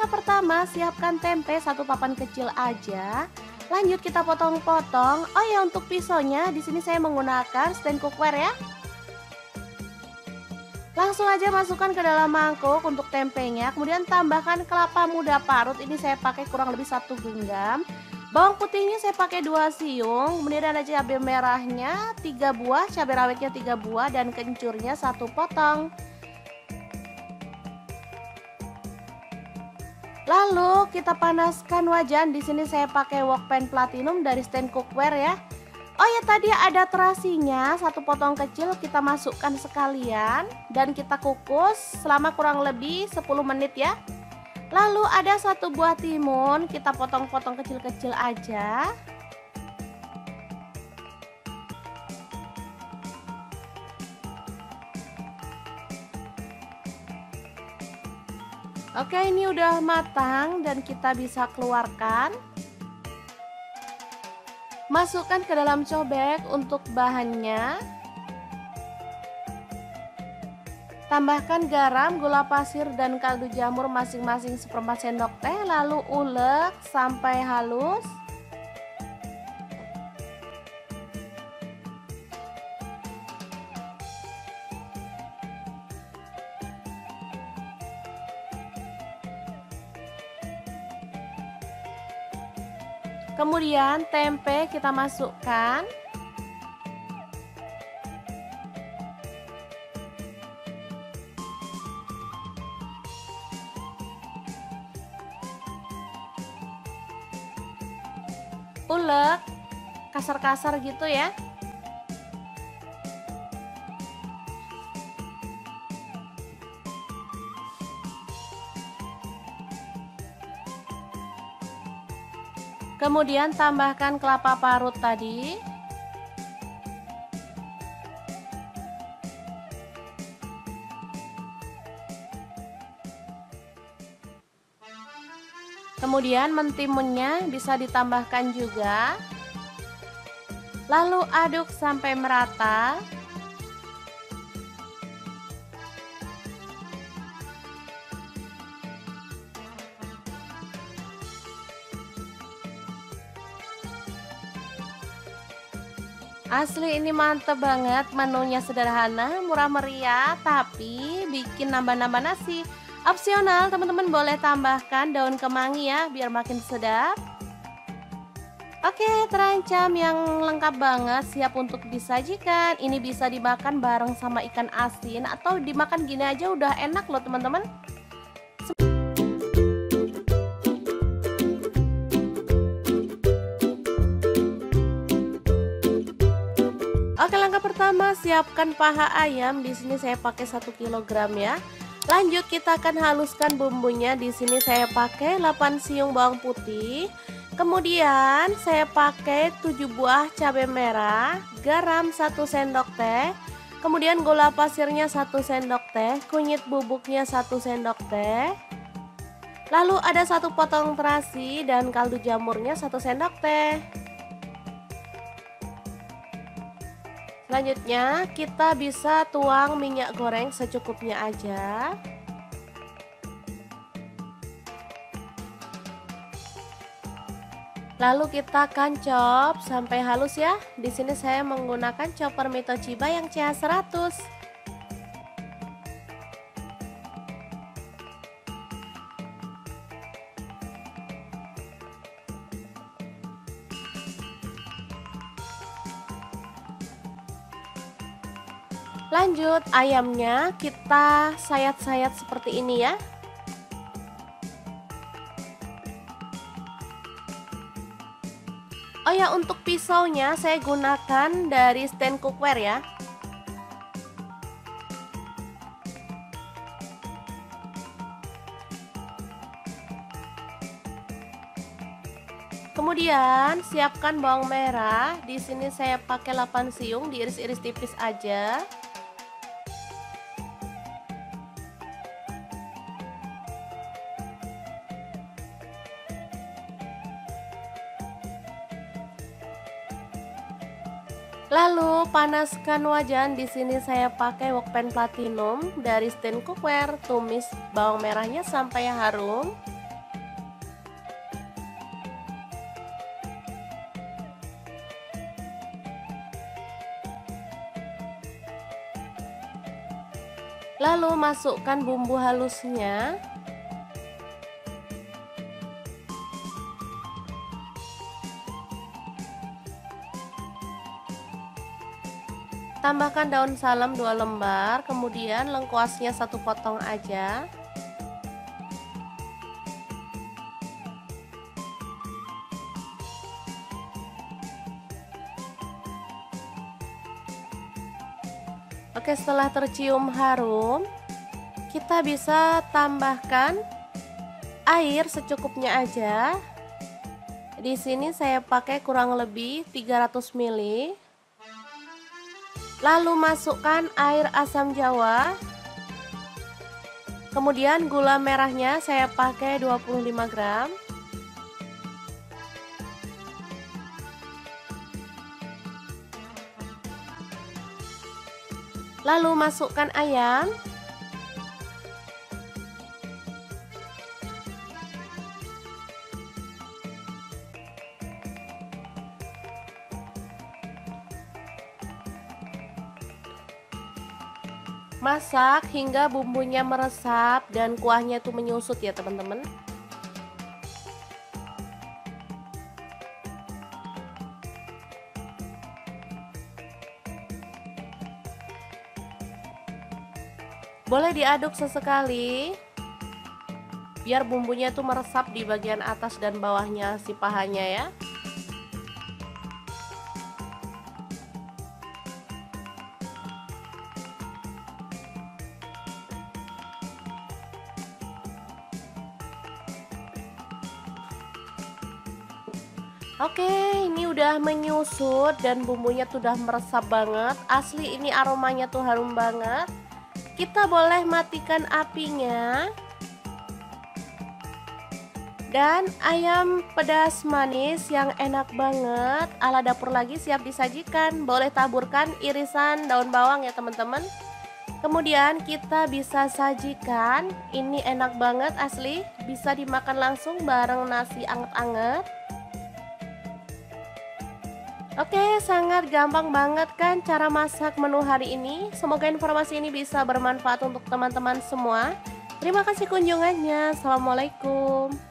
langkah pertama, siapkan tempe satu papan kecil aja. Lanjut kita potong-potong. Oh ya, untuk pisaunya di sini saya menggunakan stand cookware ya. Langsung aja masukkan ke dalam mangkuk untuk tempenya. Kemudian tambahkan kelapa muda parut. Ini saya pakai kurang lebih 1 genggam. Bawang putihnya saya pakai 2 siung. Kemudian ada cabai merahnya 3 buah, cabai rawitnya 3 buah, dan kencurnya 1 potong. Lalu kita panaskan wajan. Di sini saya pakai wok pan platinum dari stand cookware ya. Oh ya, tadi ada terasinya 1 potong kecil, kita masukkan sekalian dan kita kukus selama kurang lebih 10 menit ya. Lalu ada 1 buah timun, kita potong-potong kecil-kecil aja. Oke, ini udah matang dan kita bisa keluarkan. Masukkan ke dalam cobek untuk bahannya. Tambahkan garam, gula pasir, dan kaldu jamur masing-masing 1/4 sendok teh. Lalu ulek sampai halus. Kemudian tempe kita masukkan. Ulek kasar-kasar gitu ya. Kemudian tambahkan kelapa parut tadi. Kemudian mentimunnya bisa ditambahkan juga. Lalu aduk sampai merata. Asli ini mantep banget, menunya sederhana, murah meriah, tapi bikin nambah-nambah nasi. Opsional, teman-teman boleh tambahkan daun kemangi ya, biar makin sedap. Oke, terancam yang lengkap banget, siap untuk disajikan. Ini bisa dimakan bareng sama ikan asin atau dimakan gini aja udah enak loh teman-teman. Oke, langkah pertama siapkan paha ayam. Di sini saya pakai 1 kilogram ya. Lanjut kita akan haluskan bumbunya. Di sini saya pakai 8 siung bawang putih. Kemudian saya pakai 7 buah cabai merah, garam 1 sendok teh. Kemudian gula pasirnya 1 sendok teh, kunyit bubuknya 1 sendok teh. Lalu ada 1 potong terasi dan kaldu jamurnya 1 sendok teh. Selanjutnya kita bisa tuang minyak goreng secukupnya aja. Lalu kita akan chop sampai halus ya. Di sini saya menggunakan chopper Mitochiba yang CH100. Lanjut, ayamnya kita sayat-sayat seperti ini ya. Oh ya, untuk pisaunya saya gunakan dari stand cookware ya. Kemudian siapkan bawang merah. Di sini saya pakai 8 siung, diiris-iris tipis aja. Lalu panaskan wajan. Di sini saya pakai wok pan platinum dari stand cookware. Tumis bawang merahnya sampai harum. Lalu masukkan bumbu halusnya. Tambahkan daun salam 2 lembar, kemudian lengkuasnya 1 potong aja. Oke, setelah tercium harum, kita bisa tambahkan air secukupnya aja. Di sini saya pakai kurang lebih 300 ml. Lalu masukkan air asam jawa. Kemudian gula merahnya saya pakai 25 gram. Lalu masukkan ayam. Masak hingga bumbunya meresap dan kuahnya tuh menyusut ya teman-teman. Boleh diaduk sesekali biar bumbunya tuh meresap di bagian atas dan bawahnya si pahanya ya. Oke, ini udah menyusut dan bumbunya tuh udah meresap banget. Asli ini aromanya tuh harum banget. Kita boleh matikan apinya. Dan ayam pedas manis yang enak banget ala dapur lagi siap disajikan. Boleh taburkan irisan daun bawang ya teman-teman. Kemudian kita bisa sajikan. Ini enak banget asli. Bisa dimakan langsung bareng nasi anget-anget. Oke, sangat gampang banget kan cara masak menu hari ini. Semoga informasi ini bisa bermanfaat untuk teman-teman semua. Terima kasih kunjungannya. Assalamualaikum.